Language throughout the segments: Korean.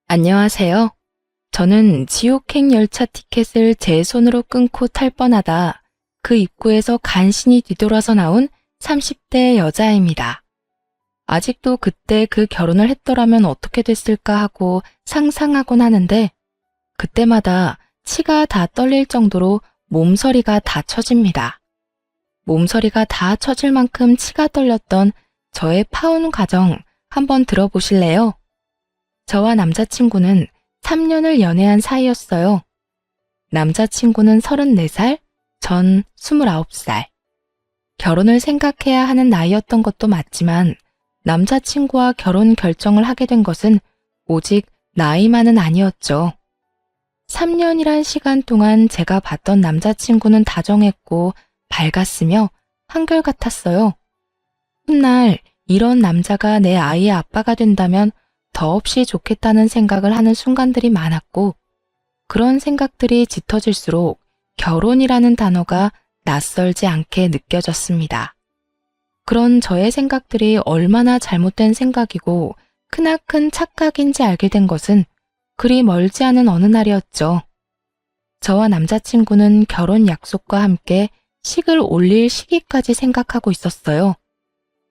안녕하세요. 저는 지옥행 열차 티켓을 제 손으로 끊고 탈 뻔하다 그 입구에서 간신히 뒤돌아서 나온 30대 여자입니다. 아직도 그때 그 결혼을 했더라면 어떻게 됐을까 하고 상상하곤 하는데 그때마다 치가 다 떨릴 정도로 몸서리가 다 처집니다. 몸서리가 다 처질 만큼 치가 떨렸던 저의 파혼 과정 한번 들어보실래요? 저와 남자친구는 3년을 연애한 사이였어요. 남자친구는 34살, 전 29살. 결혼을 생각해야 하는 나이였던 것도 맞지만 남자친구와 결혼 결정을 하게 된 것은 오직 나이만은 아니었죠. 3년이란 시간 동안 제가 봤던 남자친구는 다정했고 밝았으며 한결같았어요. 훗날 이런 남자가 내 아이의 아빠가 된다면 더없이 좋겠다는 생각을 하는 순간들이 많았고 그런 생각들이 짙어질수록 결혼이라는 단어가 낯설지 않게 느껴졌습니다. 그런 저의 생각들이 얼마나 잘못된 생각이고 크나큰 착각인지 알게 된 것은 그리 멀지 않은 어느 날이었죠. 저와 남자친구는 결혼 약속과 함께 식을 올릴 시기까지 생각하고 있었어요.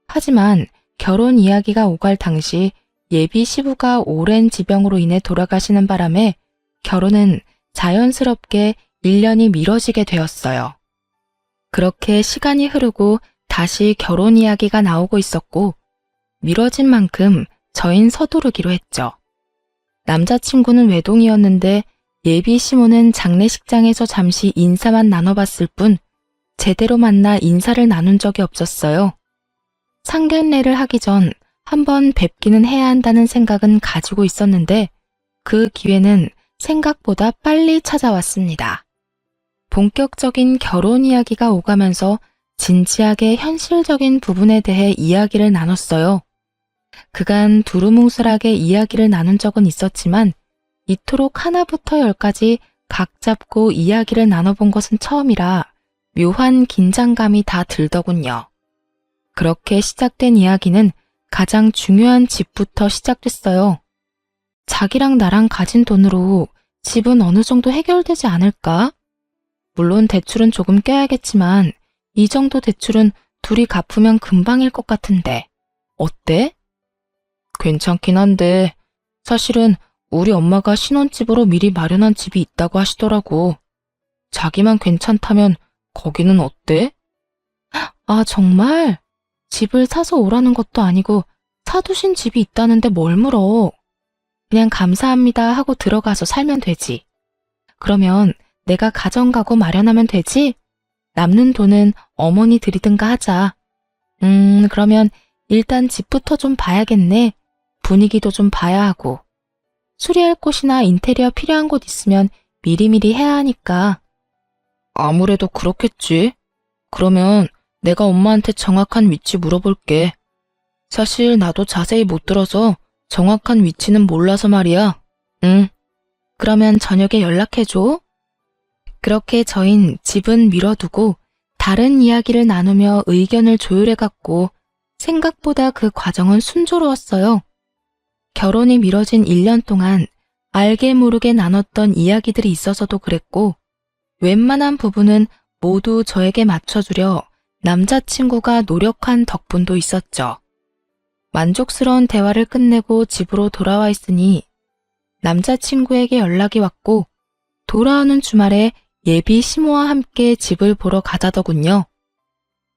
하지만 결혼 이야기가 오갈 당시 예비 시부가 오랜 지병으로 인해 돌아가시는 바람에 결혼은 자연스럽게 1년이 미뤄지게 되었어요. 그렇게 시간이 흐르고 다시 결혼 이야기가 나오고 있었고 미뤄진 만큼 저흰 서두르기로 했죠. 남자친구는 외동이었는데 예비 시모는 장례식장에서 잠시 인사만 나눠봤을 뿐 제대로 만나 인사를 나눈 적이 없었어요. 상견례를 하기 전 한번 뵙기는 해야 한다는 생각은 가지고 있었는데 그 기회는 생각보다 빨리 찾아왔습니다. 본격적인 결혼 이야기가 오가면서 진지하게 현실적인 부분에 대해 이야기를 나눴어요. 그간 두루뭉술하게 이야기를 나눈 적은 있었지만 이토록 하나부터 열까지 각 잡고 이야기를 나눠본 것은 처음이라 묘한 긴장감이 다 들더군요. 그렇게 시작된 이야기는 가장 중요한 집부터 시작됐어요. 자기랑 나랑 가진 돈으로 집은 어느 정도 해결되지 않을까? 물론 대출은 조금 껴야겠지만 이 정도 대출은 둘이 갚으면 금방일 것 같은데 어때? 괜찮긴 한데 사실은 우리 엄마가 신혼집으로 미리 마련한 집이 있다고 하시더라고. 자기만 괜찮다면 거기는 어때? 아, 정말? 집을 사서 오라는 것도 아니고 사두신 집이 있다는데 뭘 물어. 그냥 감사합니다 하고 들어가서 살면 되지. 그러면 내가 가정가구 마련하면 되지? 남는 돈은 어머니 드리든가 하자. 그러면 일단 집부터 좀 봐야겠네. 분위기도 좀 봐야 하고. 수리할 곳이나 인테리어 필요한 곳 있으면 미리미리 해야 하니까. 아무래도 그렇겠지. 그러면 내가 엄마한테 정확한 위치 물어볼게. 사실 나도 자세히 못 들어서 정확한 위치는 몰라서 말이야. 응. 그러면 저녁에 연락해줘. 그렇게 저흰 집은 미뤄두고 다른 이야기를 나누며 의견을 조율해갔고 생각보다 그 과정은 순조로웠어요. 결혼이 미뤄진 1년 동안 알게 모르게 나눴던 이야기들이 있어서도 그랬고 웬만한 부분은 모두 저에게 맞춰주려 남자친구가 노력한 덕분도 있었죠. 만족스러운 대화를 끝내고 집으로 돌아와 있으니 남자친구에게 연락이 왔고 돌아오는 주말에 예비 시모와 함께 집을 보러 가자더군요.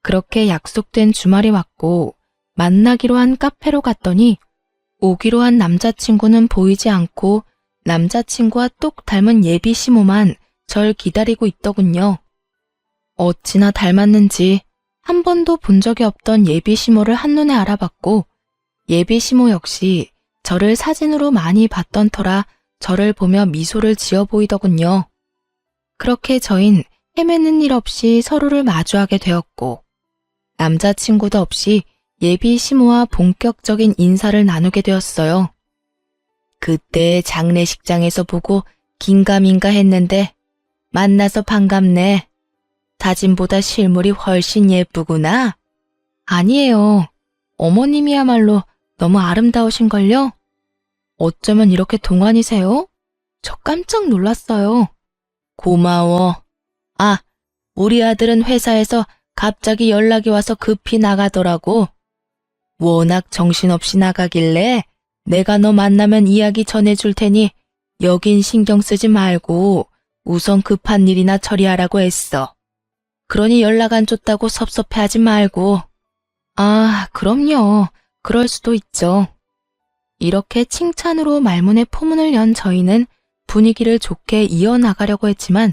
그렇게 약속된 주말이 왔고 만나기로 한 카페로 갔더니 오기로 한 남자친구는 보이지 않고 남자친구와 똑 닮은 예비 시모만 절 기다리고 있더군요. 어찌나 닮았는지 한 번도 본 적이 없던 예비 시모를 한눈에 알아봤고 예비 시모 역시 저를 사진으로 많이 봤던 터라 저를 보며 미소를 지어 보이더군요. 그렇게 저흰 헤매는 일 없이 서로를 마주하게 되었고 남자친구도 없이 예비 시모와 본격적인 인사를 나누게 되었어요. 그때 장례식장에서 보고 긴가민가 했는데 만나서 반갑네. 사진보다 실물이 훨씬 예쁘구나. 아니에요. 어머님이야말로 너무 아름다우신걸요? 어쩌면 이렇게 동안이세요? 저 깜짝 놀랐어요. 고마워. 아, 우리 아들은 회사에서 갑자기 연락이 와서 급히 나가더라고. 워낙 정신없이 나가길래 내가 너 만나면 이야기 전해줄 테니 여긴 신경 쓰지 말고 우선 급한 일이나 처리하라고 했어. 그러니 연락 안 줬다고 섭섭해하지 말고. 아, 그럼요. 그럴 수도 있죠. 이렇게 칭찬으로 말문에 포문을 연 저희는 분위기를 좋게 이어나가려고 했지만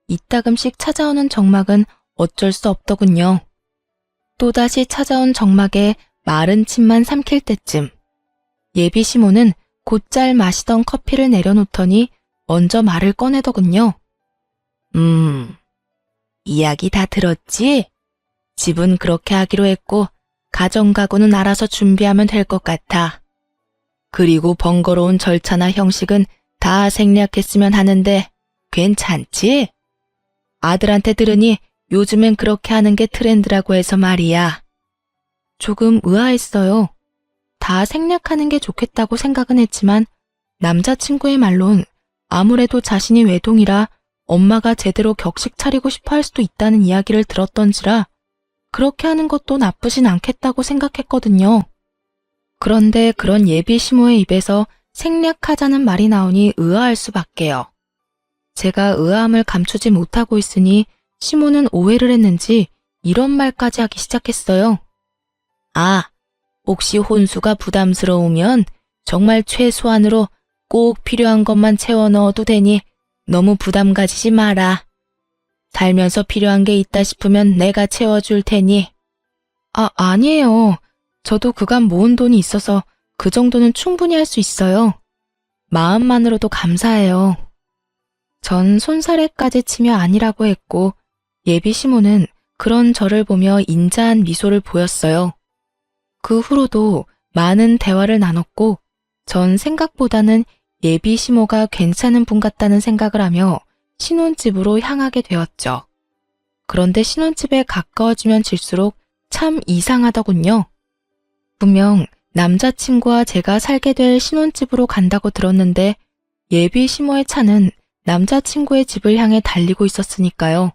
이따금씩 찾아오는 정막은 어쩔 수 없더군요. 또다시 찾아온 정막에 마른 침만 삼킬 때쯤 예비 시모는 곧잘 마시던 커피를 내려놓더니 먼저 말을 꺼내더군요. 이야기 다 들었지? 집은 그렇게 하기로 했고 가정가구는 알아서 준비하면 될 것 같아. 그리고 번거로운 절차나 형식은 다 생략했으면 하는데 괜찮지? 아들한테 들으니 요즘엔 그렇게 하는 게 트렌드라고 해서 말이야. 조금 의아했어요. 다 생략하는 게 좋겠다고 생각은 했지만 남자친구의 말론 아무래도 자신이 외동이라 엄마가 제대로 격식 차리고 싶어 할 수도 있다는 이야기를 들었던지라 그렇게 하는 것도 나쁘진 않겠다고 생각했거든요. 그런데 그런 예비 시모의 입에서 생략하자는 말이 나오니 의아할 수밖에요. 제가 의아함을 감추지 못하고 있으니 시모는 오해를 했는지 이런 말까지 하기 시작했어요. 아, 혹시 혼수가 부담스러우면 정말 최소한으로 꼭 필요한 것만 채워 넣어도 되니 너무 부담 가지지 마라. 살면서 필요한 게 있다 싶으면 내가 채워줄 테니. 아니에요. 저도 그간 모은 돈이 있어서 그 정도는 충분히 할 수 있어요. 마음만으로도 감사해요. 전 손사래까지 치며 아니라고 했고 예비 시모는 그런 저를 보며 인자한 미소를 보였어요. 그 후로도 많은 대화를 나눴고 전 생각보다는 예비 시모가 괜찮은 분 같다는 생각을 하며 신혼집으로 향하게 되었죠. 그런데 신혼집에 가까워지면 질수록 참 이상하더군요. 분명 남자친구와 제가 살게 될 신혼집으로 간다고 들었는데 예비 시모의 차는 남자친구의 집을 향해 달리고 있었으니까요.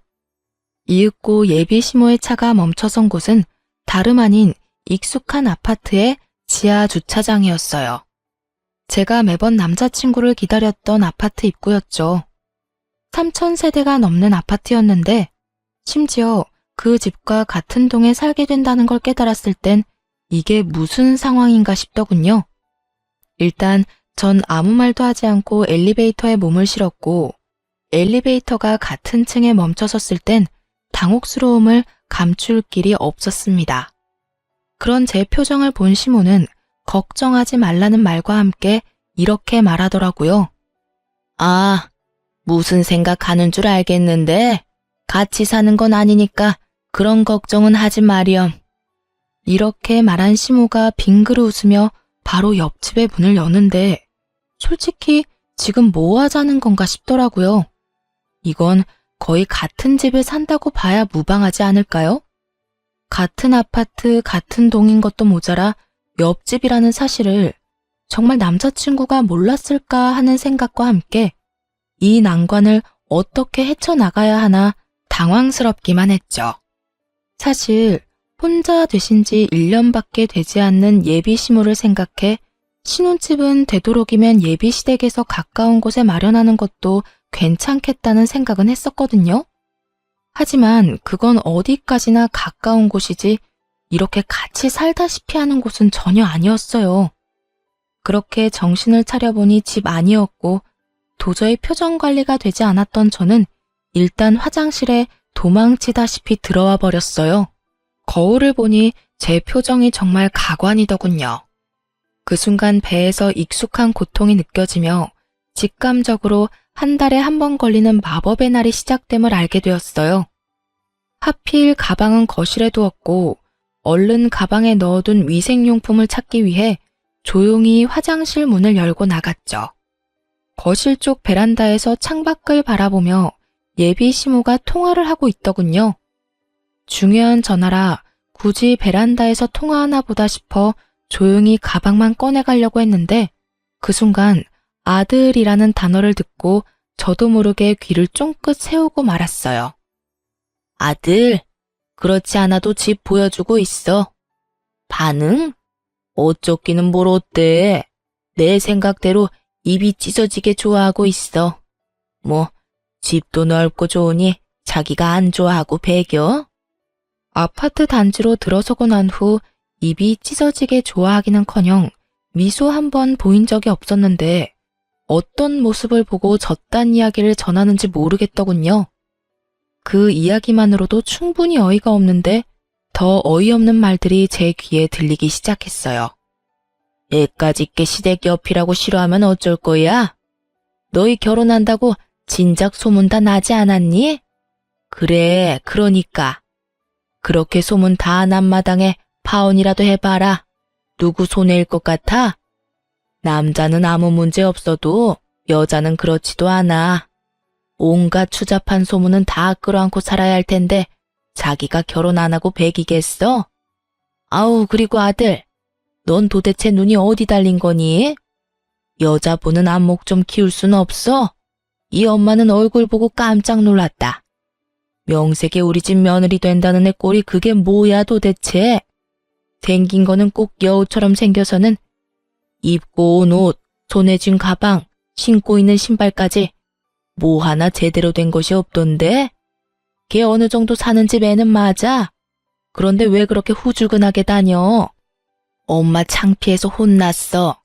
이윽고 예비 시모의 차가 멈춰선 곳은 다름 아닌 익숙한 아파트의 지하 주차장이었어요. 제가 매번 남자친구를 기다렸던 아파트 입구였죠. 3,000세대가 넘는 아파트였는데 심지어 그 집과 같은 동에 살게 된다는 걸 깨달았을 땐 이게 무슨 상황인가 싶더군요. 일단 전 아무 말도 하지 않고 엘리베이터에 몸을 실었고 엘리베이터가 같은 층에 멈춰섰을 땐 당혹스러움을 감출 길이 없었습니다. 그런 제 표정을 본 시모는 걱정하지 말라는 말과 함께 이렇게 말하더라고요. 아, 무슨 생각하는 줄 알겠는데 같이 사는 건 아니니까 그런 걱정은 하지 마렴. 이렇게 말한 시모가 빙그르 웃으며 바로 옆집의 문을 여는데 솔직히 지금 뭐 하자는 건가 싶더라고요. 이건 거의 같은 집에 산다고 봐야 무방하지 않을까요? 같은 아파트, 같은 동인 것도 모자라 옆집이라는 사실을 정말 남자친구가 몰랐을까 하는 생각과 함께 이 난관을 어떻게 헤쳐나가야 하나 당황스럽기만 했죠. 사실 혼자 되신 지 1년밖에 되지 않는 예비 시모를 생각해 신혼집은 되도록이면 예비 시댁에서 가까운 곳에 마련하는 것도 괜찮겠다는 생각은 했었거든요. 하지만 그건 어디까지나 가까운 곳이지 이렇게 같이 살다시피 하는 곳은 전혀 아니었어요. 그렇게 정신을 차려보니 집 아니었고 도저히 표정 관리가 되지 않았던 저는 일단 화장실에 도망치다시피 들어와 버렸어요. 거울을 보니 제 표정이 정말 가관이더군요. 그 순간 배에서 익숙한 고통이 느껴지며 직감적으로 한 달에 한 번 걸리는 마법의 날이 시작됨을 알게 되었어요. 하필 가방은 거실에 두었고 얼른 가방에 넣어둔 위생용품을 찾기 위해 조용히 화장실 문을 열고 나갔죠. 거실 쪽 베란다에서 창밖을 바라보며 예비 시모가 통화를 하고 있더군요. 중요한 전화라 굳이 베란다에서 통화하나 보다 싶어 조용히 가방만 꺼내가려고 했는데 그 순간 아들이라는 단어를 듣고 저도 모르게 귀를 쫑긋 세우고 말았어요. 아들, 그렇지 않아도 집 보여주고 있어. 반응? 어쩌기는 뭘 어때? 내 생각대로 입이 찢어지게 좋아하고 있어. 뭐, 집도 넓고 좋으니 자기가 안 좋아하고 배겨? 아파트 단지로 들어서고 난 후 입이 찢어지게 좋아하기는커녕 미소 한 번 보인 적이 없었는데 어떤 모습을 보고 저딴 이야기를 전하는지 모르겠더군요. 그 이야기만으로도 충분히 어이가 없는데 더 어이없는 말들이 제 귀에 들리기 시작했어요. 애까지 게 시댁 옆이라고 싫어하면 어쩔 거야? 너희 결혼한다고 진작 소문 다 나지 않았니? 그래, 그러니까. 그렇게 소문 다 난 마당에 파혼이라도 해봐라. 누구 손해일 것 같아? 남자는 아무 문제 없어도 여자는 그렇지도 않아. 온갖 추잡한 소문은 다 끌어안고 살아야 할 텐데 자기가 결혼 안 하고 배기겠어? 아우, 그리고 아들, 넌 도대체 눈이 어디 달린 거니? 여자 보는 안목 좀 키울 순 없어? 이 엄마는 얼굴 보고 깜짝 놀랐다. 명색에 우리 집 며느리 된다는 애 꼴이 그게 뭐야 도대체? 생긴 거는 꼭 여우처럼 생겨서는 입고 온 옷, 손에 쥔 가방, 신고 있는 신발까지 뭐 하나 제대로 된 것이 없던데? 걔 어느 정도 사는 집 애는 맞아. 그런데 왜 그렇게 후줄근하게 다녀? 엄마 창피해서 혼났어.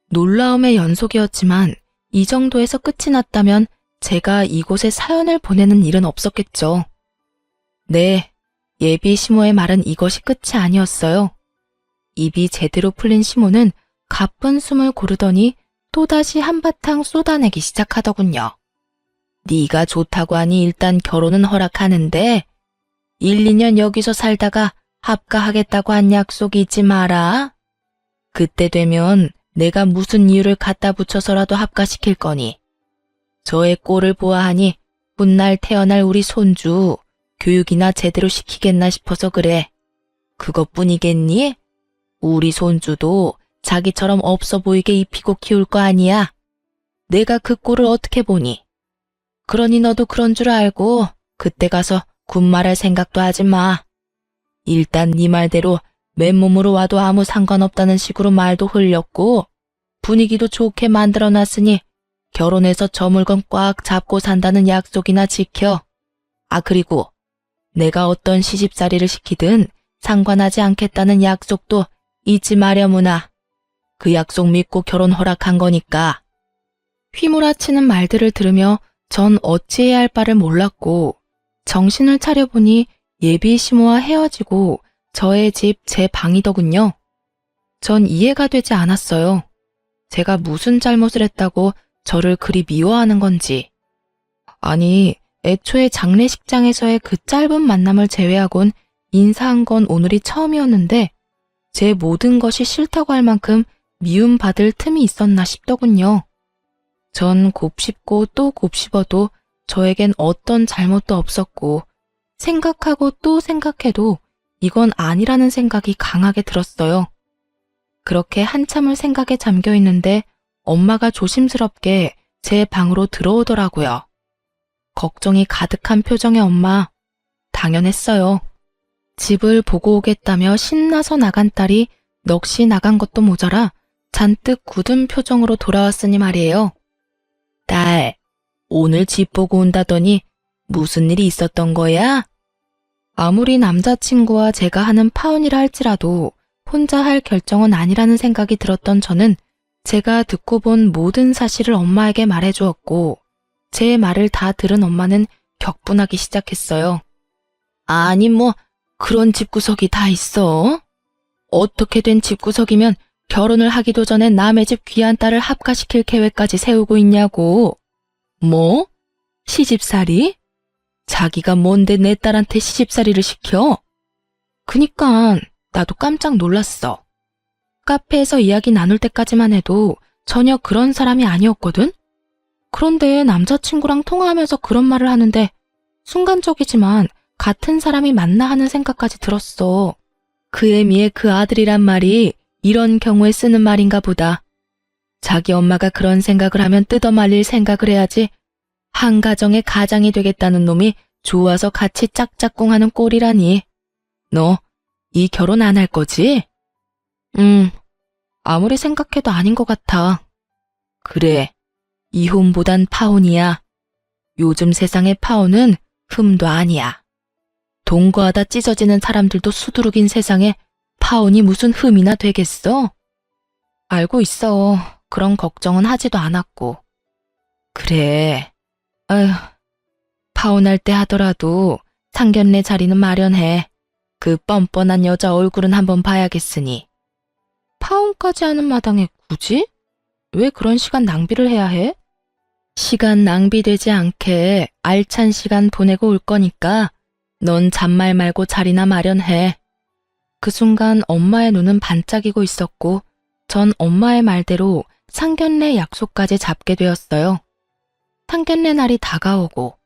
놀라움의 연속이었지만 이 정도에서 끝이 났다면 제가 이곳에 사연을 보내는 일은 없었겠죠. 네, 예비 시모의 말은 이것이 끝이 아니었어요. 입이 제대로 풀린 시모는 가쁜 숨을 고르더니 또다시 한바탕 쏟아내기 시작하더군요. 네가 좋다고 하니 일단 결혼은 허락하는데 1, 2년 여기서 살다가 합가하겠다고 한 약속 잊지 마라. 그때 되면 내가 무슨 이유를 갖다 붙여서라도 합가시킬 거니. 저의 꼴을 보아하니 훗날 태어날 우리 손주 교육이나 제대로 시키겠나 싶어서 그래. 그것뿐이겠니? 우리 손주도 자기처럼 없어 보이게 입히고 키울 거 아니야. 내가 그 꼴을 어떻게 보니? 그러니 너도 그런 줄 알고 그때 가서 군말할 생각도 하지 마. 일단 네 말대로 맨몸으로 와도 아무 상관없다는 식으로 말도 흘렸고 분위기도 좋게 만들어놨으니 결혼해서 저 물건 꽉 잡고 산다는 약속이나 지켜. 아, 그리고 내가 어떤 시집살이를 시키든 상관하지 않겠다는 약속도 잊지 마려무나. 그 약속 믿고 결혼 허락한 거니까. 휘몰아치는 말들을 들으며 전 어찌해야 할 바를 몰랐고 정신을 차려보니 예비 시모와 헤어지고 저의 집 제 방이더군요. 전 이해가 되지 않았어요. 제가 무슨 잘못을 했다고 저를 그리 미워하는 건지. 아니, 애초에 장례식장에서의 그 짧은 만남을 제외하곤 인사한 건 오늘이 처음이었는데 제 모든 것이 싫다고 할 만큼 미움받을 틈이 있었나 싶더군요. 전 곱씹고 또 곱씹어도 저에겐 어떤 잘못도 없었고 생각하고 또 생각해도 이건 아니라는 생각이 강하게 들었어요. 그렇게 한참을 생각에 잠겨 있는데 엄마가 조심스럽게 제 방으로 들어오더라고요. 걱정이 가득한 표정의 엄마. 당연했어요. 집을 보고 오겠다며 신나서 나간 딸이 넋이 나간 것도 모자라 잔뜩 굳은 표정으로 돌아왔으니 말이에요. 딸, 오늘 집 보고 온다더니 무슨 일이 있었던 거야? 아무리 남자친구와 제가 하는 파혼이라 할지라도 혼자 할 결정은 아니라는 생각이 들었던 저는 제가 듣고 본 모든 사실을 엄마에게 말해주었고 제 말을 다 들은 엄마는 격분하기 시작했어요. 아니 뭐 그런 집구석이 다 있어? 어떻게 된 집구석이면 결혼을 하기도 전에 남의 집 귀한 딸을 합가시킬 계획까지 세우고 있냐고. 뭐? 시집살이? 자기가 뭔데 내 딸한테 시집살이를 시켜? 그니까 나도 깜짝 놀랐어. 카페에서 이야기 나눌 때까지만 해도 전혀 그런 사람이 아니었거든? 그런데 남자친구랑 통화하면서 그런 말을 하는데 순간적이지만 같은 사람이 맞나 하는 생각까지 들었어. 그 애미의 그 아들이란 말이 이런 경우에 쓰는 말인가 보다. 자기 엄마가 그런 생각을 하면 뜯어말릴 생각을 해야지. 한 가정의 가장이 되겠다는 놈이 좋아서 같이 짝짝꿍하는 꼴이라니. 너 이 결혼 안 할 거지? 아무리 생각해도 아닌 것 같아. 그래, 이혼보단 파혼이야. 요즘 세상의 파혼은 흠도 아니야. 동거하다 찢어지는 사람들도 수두룩인 세상에 파혼이 무슨 흠이나 되겠어? 알고 있어. 그런 걱정은 하지도 않았고. 그래. 아휴, 파혼할 때 하더라도 상견례 자리는 마련해. 그 뻔뻔한 여자 얼굴은 한번 봐야겠으니. 파혼까지 하는 마당에 굳이? 왜 그런 시간 낭비를 해야 해? 시간 낭비되지 않게 알찬 시간 보내고 올 거니까 넌 잔말 말고 자리나 마련해. 그 순간 엄마의 눈은 반짝이고 있었고 전 엄마의 말대로 상견례 약속까지 잡게 되었어요. 상견례 날이 다가오고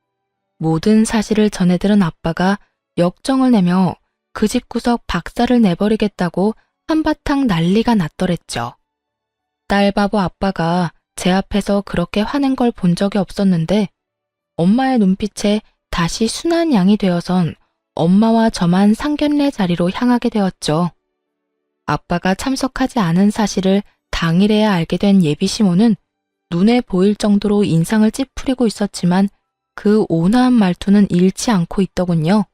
모든 사실을 전해들은 아빠가 역정을 내며 그 집구석 박살을 내버리겠다고 한바탕 난리가 났더랬죠. 딸바보 아빠가 제 앞에서 그렇게 화낸 걸 본 적이 없었는데 엄마의 눈빛에 다시 순한 양이 되어선 엄마와 저만 상견례 자리로 향하게 되었죠. 아빠가 참석하지 않은 사실을 당일에야 알게 된 예비 시모는 눈에 보일 정도로 인상을 찌푸리고 있었지만 그 온화한 말투는 잃지 않고 있더군요.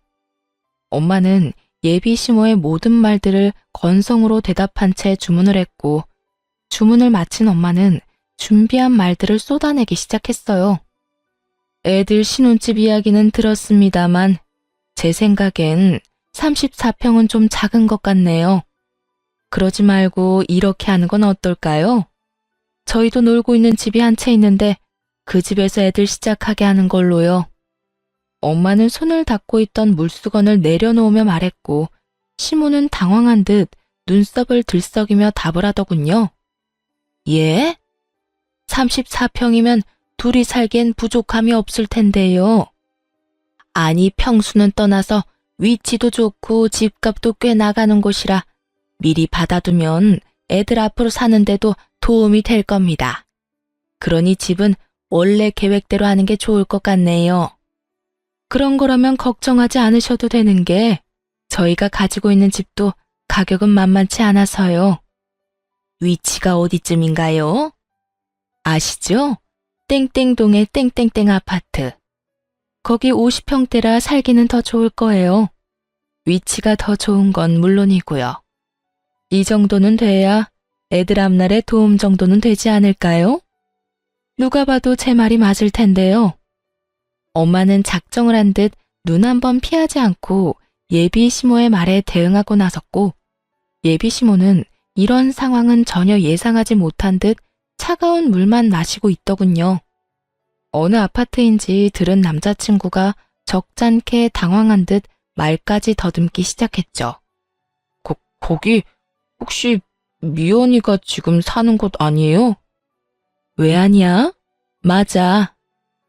엄마는 예비 시모의 모든 말들을 건성으로 대답한 채 주문을 했고 주문을 마친 엄마는 준비한 말들을 쏟아내기 시작했어요. 애들 신혼집 이야기는 들었습니다만 제 생각엔 34평은 좀 작은 것 같네요. 그러지 말고 이렇게 하는 건 어떨까요? 저희도 놀고 있는 집이 한 채 있는데 그 집에서 애들 시작하게 하는 걸로요. 엄마는 손을 닦고 있던 물수건을 내려놓으며 말했고 시모는 당황한 듯 눈썹을 들썩이며 답을 하더군요. 예? 34평이면 둘이 살기엔 부족함이 없을 텐데요. 아니 평수는 떠나서 위치도 좋고 집값도 꽤 나가는 곳이라 미리 받아두면 애들 앞으로 사는데도 도움이 될 겁니다. 그러니 집은 원래 계획대로 하는 게 좋을 것 같네요. 그런 거라면 걱정하지 않으셔도 되는 게 저희가 가지고 있는 집도 가격은 만만치 않아서요. 위치가 어디쯤인가요? 아시죠? 땡땡동의 땡땡땡 아파트. 거기 50평대라 살기는 더 좋을 거예요. 위치가 더 좋은 건 물론이고요. 이 정도는 돼야 애들 앞날에 도움 정도는 되지 않을까요? 누가 봐도 제 말이 맞을 텐데요. 엄마는 작정을 한 듯 눈 한 번 피하지 않고 예비 시모의 말에 대응하고 나섰고 예비 시모는 이런 상황은 전혀 예상하지 못한 듯 차가운 물만 마시고 있더군요. 어느 아파트인지 들은 남자친구가 적잖게 당황한 듯 말까지 더듬기 시작했죠. 거기 혹시 미연이가 지금 사는 곳 아니에요? 왜 아니야? 맞아.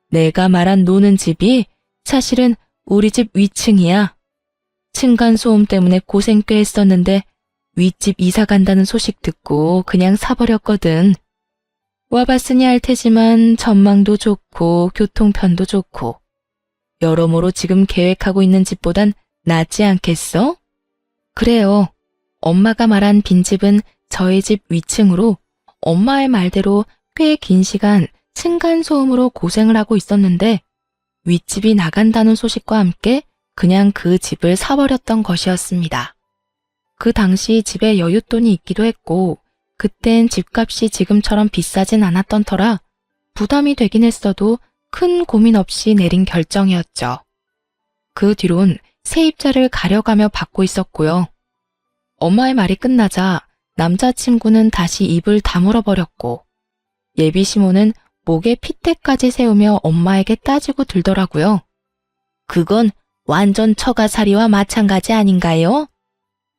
내가 말한 노는 집이 사실은 우리 집 위층이야. 층간소음 때문에 고생 꽤 했었는데 윗집 이사 간다는 소식 듣고 그냥 사버렸거든. 와봤으니 알 테지만 전망도 좋고 교통편도 좋고 여러모로 지금 계획하고 있는 집보단 낫지 않겠어? 그래요. 엄마가 말한 빈집은 저희 집 위층으로 엄마의 말대로 꽤 긴 시간 층간소음으로 고생을 하고 있었는데 윗집이 나간다는 소식과 함께 그냥 그 집을 사버렸던 것이었습니다. 그 당시 집에 여윳돈이 있기도 했고 그땐 집값이 지금처럼 비싸진 않았던 터라 부담이 되긴 했어도 큰 고민 없이 내린 결정이었죠. 그 뒤론 세입자를 가려가며 받고 있었고요. 엄마의 말이 끝나자 남자친구는 다시 입을 다물어 버렸고 예비 시모는 목에 핏대까지 세우며 엄마에게 따지고 들더라고요. 그건 완전 처가살이와 마찬가지 아닌가요?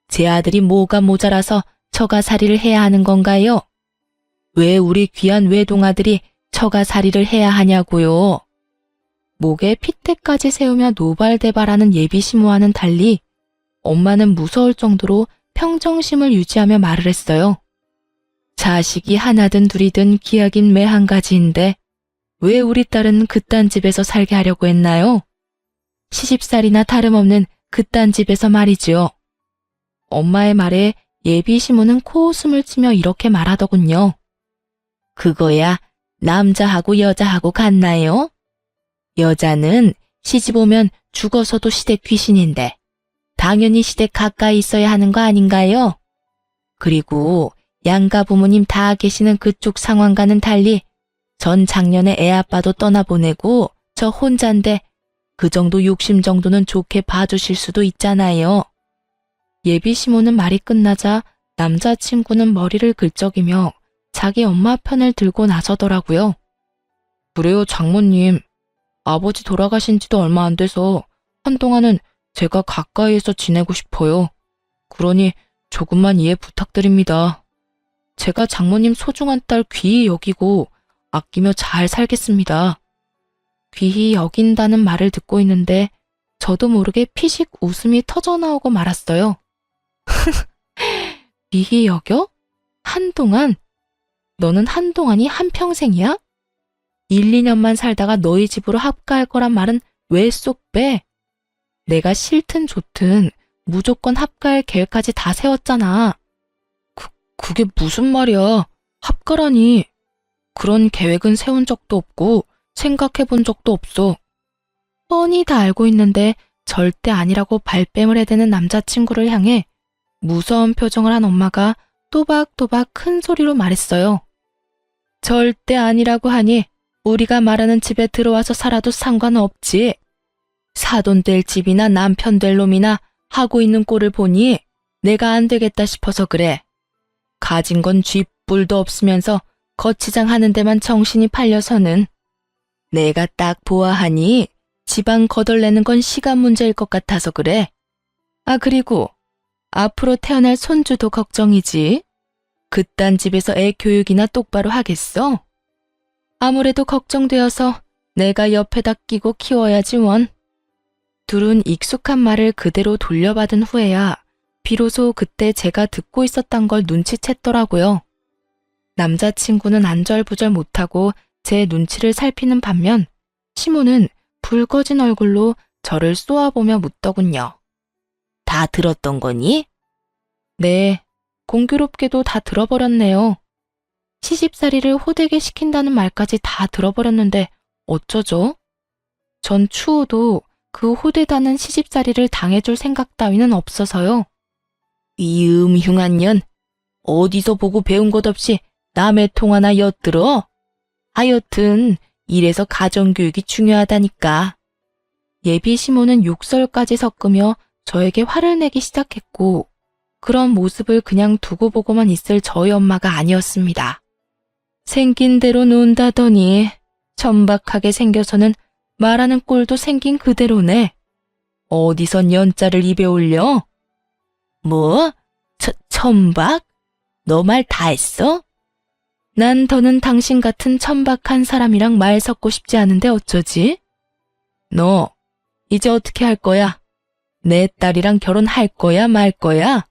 제 아들이 뭐가 모자라서 처가살이를 해야 하는 건가요? 왜 우리 귀한 외동아들이 처가살이를 해야 하냐고요? 목에 핏대까지 세우며 노발대발하는 예비 시모와는 달리 엄마는 무서울 정도로 평정심을 유지하며 말을 했어요. 자식이 하나든 둘이든 기약인 매 한 가지인데 왜 우리 딸은 그딴 집에서 살게 하려고 했나요? 시집살이나 다름없는 그딴 집에서 말이지요. 엄마의 말에 예비 시모는 코웃음을 치며 이렇게 말하더군요. 그거야 남자하고 여자하고 같나요? 여자는 시집 오면 죽어서도 시댁 귀신인데 당연히 시댁 가까이 있어야 하는 거 아닌가요? 그리고 양가 부모님 다 계시는 그쪽 상황과는 달리 전 작년에 애 아빠도 떠나보내고 저 혼잔데 그 정도 욕심 정도는 좋게 봐주실 수도 있잖아요. 예비 시모는 말이 끝나자 남자친구는 머리를 긁적이며 자기 엄마 편을 들고 나서더라고요. 그래요, 장모님. 아버지 돌아가신 지도 얼마 안 돼서 한동안은 제가 가까이에서 지내고 싶어요. 그러니 조금만 이해 부탁드립니다. 제가 장모님 소중한 딸 귀히 여기고 아끼며 잘 살겠습니다. 귀히 여긴다는 말을 듣고 있는데 저도 모르게 피식 웃음이 터져나오고 말았어요. 귀히 여겨? 한동안? 너는 한동안이 한평생이야? 1, 2년만 살다가 너희 집으로 합가할 거란 말은 왜 쏙 빼? 내가 싫든 좋든 무조건 합가할 계획까지 다 세웠잖아. 그게 무슨 말이야? 합가라니. 그런 계획은 세운 적도 없고 생각해 본 적도 없어. 뻔히 다 알고 있는데 절대 아니라고 발뺌을 해대는 남자친구를 향해 무서운 표정을 한 엄마가 또박또박 큰 소리로 말했어요. 절대 아니라고 하니 우리가 말하는 집에 들어와서 살아도 상관없지. 사돈 될 집이나 남편 될 놈이나 하고 있는 꼴을 보니 내가 안 되겠다 싶어서 그래. 가진 건 쥐뿔도 없으면서 거치장 하는 데만 정신이 팔려서는 내가 딱 보아하니 지방 거덜내는 건 시간 문제일 것 같아서 그래. 아, 그리고 앞으로 태어날 손주도 걱정이지. 그딴 집에서 애 교육이나 똑바로 하겠어? 아무래도 걱정되어서 내가 옆에다 끼고 키워야지 원. 둘은 익숙한 말을 그대로 돌려받은 후에야 비로소 그때 제가 듣고 있었던 걸 눈치챘더라고요. 남자친구는 안절부절 못하고 제 눈치를 살피는 반면 시모는 붉어진 얼굴로 저를 쏘아보며 묻더군요. 다 들었던 거니? 네, 공교롭게도 다 들어버렸네요. 시집살이를 호되게 시킨다는 말까지 다 들어버렸는데 어쩌죠? 전 추호도 그 호되다는 시집살이를 당해줄 생각 따위는 없어서요. 이 음흉한 년, 어디서 보고 배운 것 없이 남의 통 하나 엿들어? 하여튼 이래서 가정교육이 중요하다니까. 예비 시모는 욕설까지 섞으며 저에게 화를 내기 시작했고 그런 모습을 그냥 두고 보고만 있을 저희 엄마가 아니었습니다. 생긴 대로 논다더니 천박하게 생겨서는 말하는 꼴도 생긴 그대로네. 어디선 연자를 입에 올려? 뭐? 천박? 너 말 다 했어? 난 더는 당신 같은 천박한 사람이랑 말 섞고 싶지 않은데 어쩌지? 너 이제 어떻게 할 거야? 내 딸이랑 결혼할 거야 말 거야?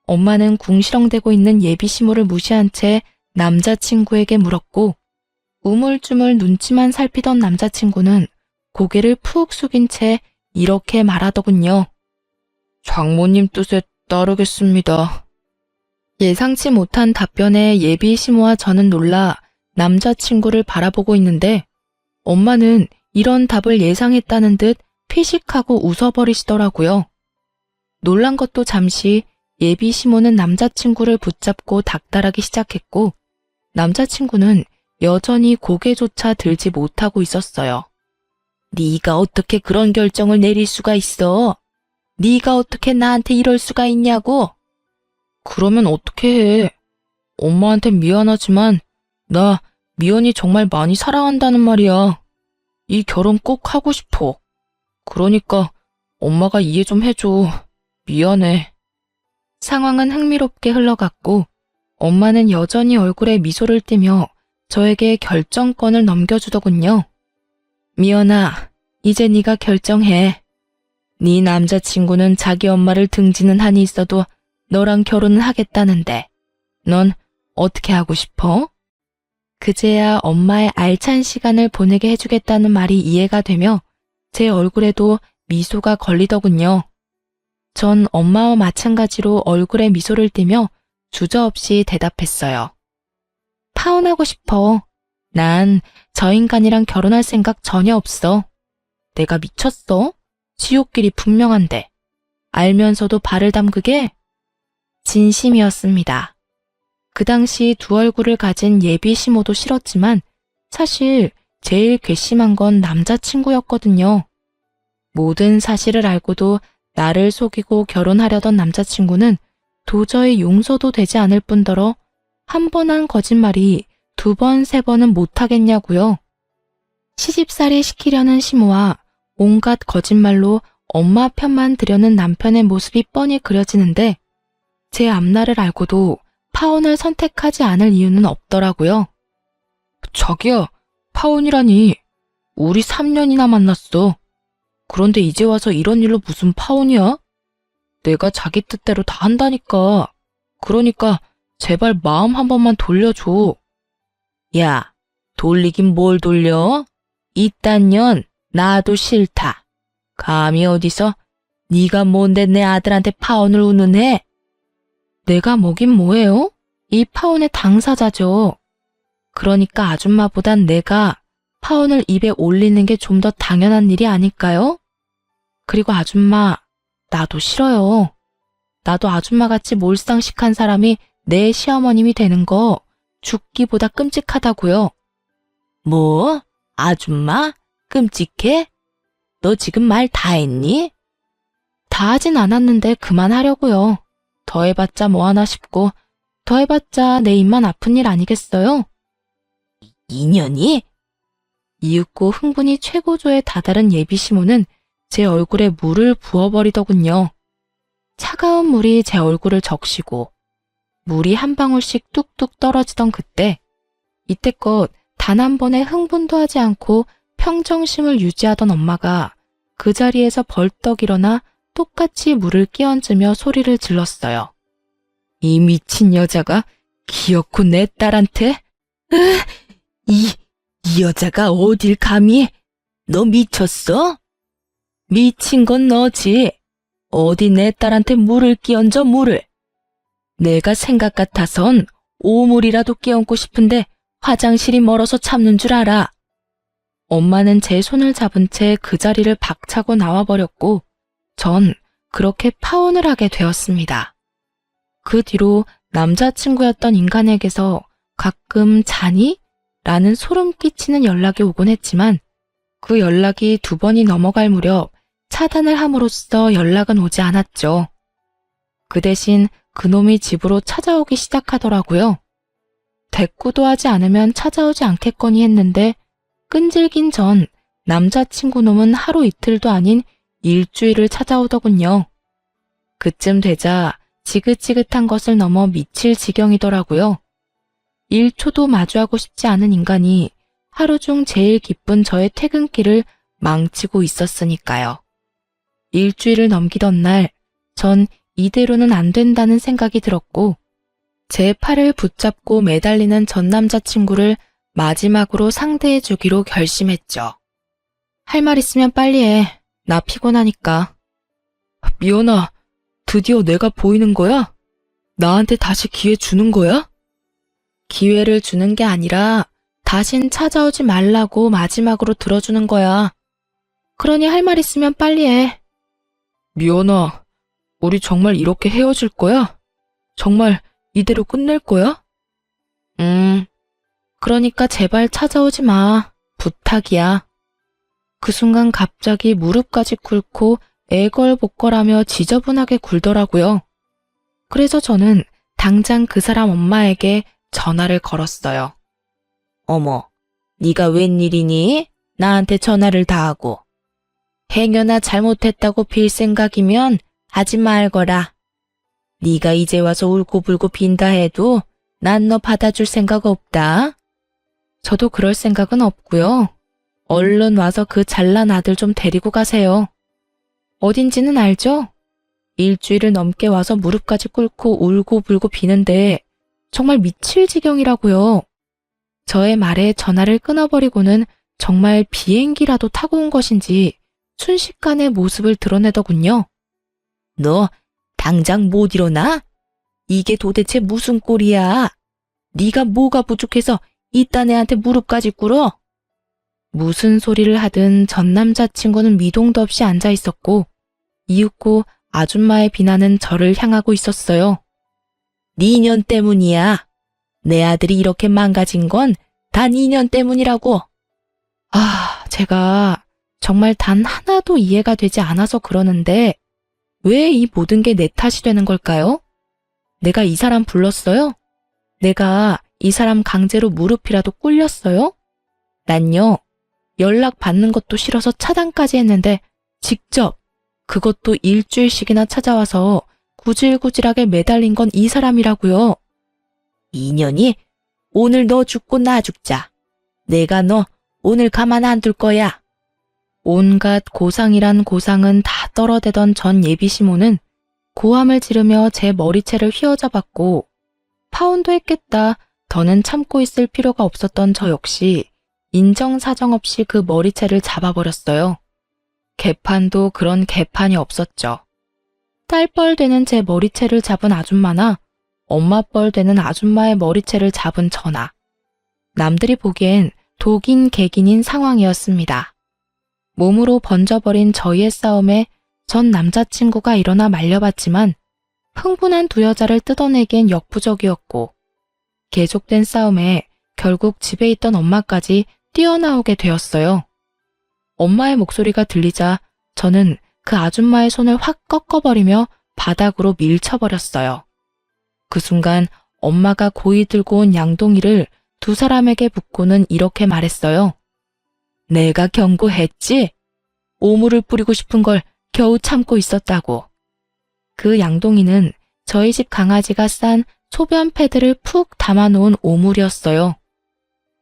엄마는 궁시렁대고 있는 예비 시모를 무시한 채 남자친구에게 물었고 우물쭈물 눈치만 살피던 남자친구는 고개를 푹 숙인 채 이렇게 말하더군요. 장모님 뜻에 따르겠습니다. 예상치 못한 답변에 예비 시모와 저는 놀라 남자친구를 바라보고 있는데 엄마는 이런 답을 예상했다는 듯 피식하고 웃어버리시더라고요. 놀란 것도 잠시 예비 시모는 남자친구를 붙잡고 닥달하기 시작했고 남자친구는 여전히 고개조차 들지 못하고 있었어요. 네가 어떻게 그런 결정을 내릴 수가 있어? 네가 어떻게 나한테 이럴 수가 있냐고? 그러면 어떻게 해? 엄마한텐 미안하지만 나 미연이 정말 많이 사랑한다는 말이야. 이 결혼 꼭 하고 싶어. 그러니까 엄마가 이해 좀 해줘. 미안해. 상황은 흥미롭게 흘러갔고 엄마는 여전히 얼굴에 미소를 띠며 저에게 결정권을 넘겨주더군요. 미연아, 이제 네가 결정해. 네 남자친구는 자기 엄마를 등지는 한이 있어도 너랑 결혼은 하겠다는데 넌 어떻게 하고 싶어? 그제야 엄마의 알찬 시간을 보내게 해주겠다는 말이 이해가 되며 제 얼굴에도 미소가 걸리더군요. 전 엄마와 마찬가지로 얼굴에 미소를 띠며 주저없이 대답했어요. 파혼하고 싶어. 난 저 인간이랑 결혼할 생각 전혀 없어. 내가 미쳤어? 지옥길이 분명한데. 알면서도 발을 담그게? 진심이었습니다. 그 당시 두 얼굴을 가진 예비 시모도 싫었지만 사실 제일 괘씸한 건 남자친구였거든요. 모든 사실을 알고도 나를 속이고 결혼하려던 남자친구는 도저히 용서도 되지 않을 뿐더러 한 번 한 거짓말이 두 번, 세 번은 못하겠냐고요. 시집살이 시키려는 시모와 온갖 거짓말로 엄마 편만 들여는 남편의 모습이 뻔히 그려지는데 제 앞날을 알고도 파혼을 선택하지 않을 이유는 없더라고요. 자기야, 파혼이라니. 우리 3년이나 만났어. 그런데 이제 와서 이런 일로 무슨 파혼이야? 내가 자기 뜻대로 다 한다니까. 그러니까 제발 마음 한 번만 돌려줘. 야, 돌리긴 뭘 돌려? 이딴 년 나도 싫다. 감히 어디서 네가 뭔데 내 아들한테 파혼을 운운해? 내가 뭐긴 뭐예요? 이 파혼의 당사자죠. 그러니까 아줌마보단 내가 파혼을 입에 올리는 게 좀 더 당연한 일이 아닐까요? 그리고 아줌마, 나도 싫어요. 나도 아줌마같이 몰상식한 사람이 내 시어머님이 되는 거 죽기보다 끔찍하다고요. 뭐? 아줌마? 끔찍해? 너 지금 말 다 했니? 다 하진 않았는데 그만하려고요. 더 해봤자 뭐하나 싶고 더 해봤자 내 입만 아픈 일 아니겠어요? 인연이? 이윽고 흥분이 최고조에 다다른 예비시모는 제 얼굴에 물을 부어버리더군요. 차가운 물이 제 얼굴을 적시고 물이 한 방울씩 뚝뚝 떨어지던 그때 이때껏 단 한 번의 흥분도 하지 않고 평정심을 유지하던 엄마가 그 자리에서 벌떡 일어나 똑같이 물을 끼얹으며 소리를 질렀어요. 이 미친 여자가 기어코 내 딸한테? 이 여자가 어딜 감히? 너 미쳤어? 미친 건 너지. 어디 내 딸한테 물을 끼얹어 물을. 내가 생각 같아선 오물이라도 끼얹고 싶은데 화장실이 멀어서 참는 줄 알아. 엄마는 제 손을 잡은 채 그 자리를 박차고 나와버렸고 전 그렇게 파혼을 하게 되었습니다. 그 뒤로 남자친구였던 인간에게서 가끔 자니? 라는 소름 끼치는 연락이 오곤 했지만 그 연락이 2번이 넘어갈 무렵 차단을 함으로써 연락은 오지 않았죠. 그 대신 그놈이 집으로 찾아오기 시작하더라고요. 대꾸도 하지 않으면 찾아오지 않겠거니 했는데 끈질긴 전 남자친구 놈은 하루 이틀도 아닌 일주일을 찾아오더군요. 그쯤 되자 지긋지긋한 것을 넘어 미칠 지경이더라고요. 1초도 마주하고 싶지 않은 인간이 하루 중 제일 기쁜 저의 퇴근길을 망치고 있었으니까요. 일주일을 넘기던 날, 전 이대로는 안 된다는 생각이 들었고, 제 팔을 붙잡고 매달리는 전 남자친구를 마지막으로 상대해 주기로 결심했죠. 할 말 있으면 빨리 해. 나 피곤하니까. 미연아, 드디어 내가 보이는 거야? 나한테 다시 기회 주는 거야? 기회를 주는 게 아니라 다신 찾아오지 말라고 마지막으로 들어주는 거야. 그러니 할 말 있으면 빨리 해. 미연아, 우리 정말 이렇게 헤어질 거야? 정말 이대로 끝낼 거야? 그러니까 제발 찾아오지 마. 부탁이야. 그 순간 갑자기 무릎까지 꿇고 애걸복걸하며 지저분하게 굴더라고요. 그래서 저는 당장 그 사람 엄마에게 전화를 걸었어요. 어머, 네가 웬일이니? 나한테 전화를 다 하고. 행여나 잘못했다고 빌 생각이면 하지 말거라. 네가 이제 와서 울고불고 빈다 해도 난 너 받아줄 생각 없다. 저도 그럴 생각은 없고요. 얼른 와서 그 잘난 아들 좀 데리고 가세요. 어딘지는 알죠? 일주일을 넘게 와서 무릎까지 꿇고 울고불고 비는데 정말 미칠 지경이라고요. 저의 말에 전화를 끊어버리고는 정말 비행기라도 타고 온 것인지 순식간에 모습을 드러내더군요. 너 당장 못 일어나? 이게 도대체 무슨 꼴이야? 네가 뭐가 부족해서 이딴 애한테 무릎까지 꿇어? 무슨 소리를 하든 전 남자친구는 미동도 없이 앉아 있었고 이윽고 아줌마의 비난은 저를 향하고 있었어요. 네 년 때문이야. 내 아들이 이렇게 망가진 건 다 네 년 때문이라고. 제가 정말 단 하나도 이해가 되지 않아서 그러는데 왜 이 모든 게 내 탓이 되는 걸까요? 내가 이 사람 불렀어요? 내가 이 사람 강제로 무릎이라도 꿇렸어요? 난요, 연락 받는 것도 싫어서 차단까지 했는데 직접 그것도 일주일씩이나 찾아와서 구질구질하게 매달린 건 이 사람이라고요. 인연이 오늘 너 죽고 나 죽자. 내가 너 오늘 가만 안 둘 거야. 온갖 고상이란 고상은 다 떨어대던 전 예비시모는 고함을 지르며 제 머리채를 휘어잡았고 파혼도 했겠다. 더는 참고 있을 필요가 없었던 저 역시 인정사정 없이 그 머리채를 잡아버렸어요. 개판도 그런 개판이 없었죠. 딸뻘 되는 제 머리채를 잡은 아줌마나 엄마뻘 되는 아줌마의 머리채를 잡은 저나 남들이 보기엔 독인 객인인 상황이었습니다. 몸으로 번져버린 저희의 싸움에 전 남자친구가 일어나 말려봤지만 흥분한 두 여자를 뜯어내기엔 역부족이었고 계속된 싸움에 결국 집에 있던 엄마까지 뛰어나오게 되었어요. 엄마의 목소리가 들리자 저는 그 아줌마의 손을 확 꺾어버리며 바닥으로 밀쳐버렸어요. 그 순간 엄마가 고이 들고 온 양동이를 두 사람에게 붓고는 이렇게 말했어요. 내가 경고했지? 오물을 뿌리고 싶은 걸 겨우 참고 있었다고. 그 양동이는 저희 집 강아지가 싼 소변 패드를 푹 담아놓은 오물이었어요.